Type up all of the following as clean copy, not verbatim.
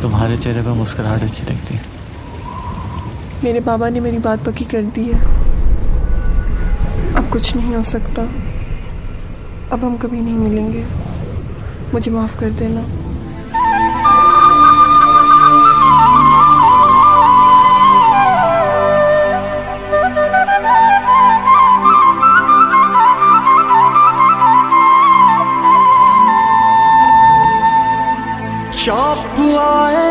तुम्हारे चेहरे पर मुस्कुराहट अच्छी लगती है। मेरे बाबा ने मेरी बात पक्की कर दी है। अब कुछ नहीं हो सकता। अब हम कभी नहीं मिलेंगे। मुझे माफ कर देना। शौक आए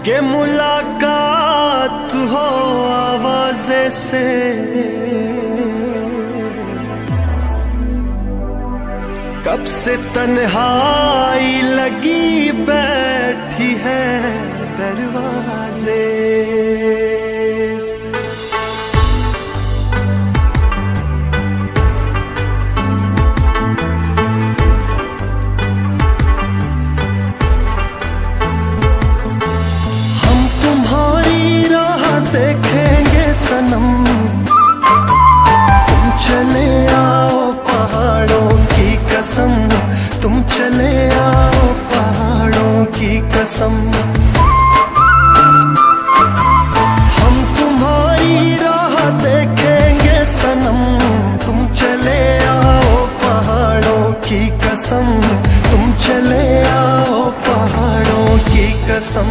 के मुलाकात हो आवाज़े से, कब से तन्हाई लगी बैठी है दरवाजे से। देखेंगे सनम, तुम चले आओ पहाड़ों की कसम, तुम चले आओ पहाड़ों की कसम। हम तुम्हारी राह देखेंगे सनम, तुम चले आओ पहाड़ों की कसम, तुम चले आओ पहाड़ों की कसम।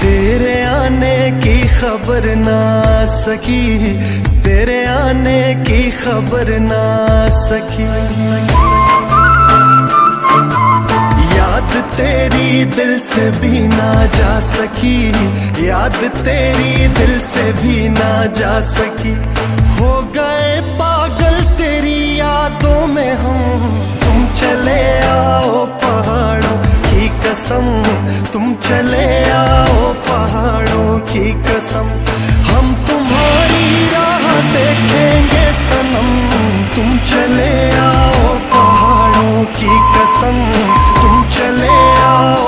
तेरे आने की खबर ना सकी, तेरे आने की खबर ना सकी, याद तेरी दिल से भी ना जा सकी, याद तेरी दिल से भी ना जा सकी। हो गए पागल तेरी यादों में हम, तुम चले आओ पहाड़ों की कसम, तुम चले आओ पहाड़ों की कसम। हम तुम्हारी राह देखेंगे सनम, तुम चले आओ पहाड़ों की कसम, तुम चले आओ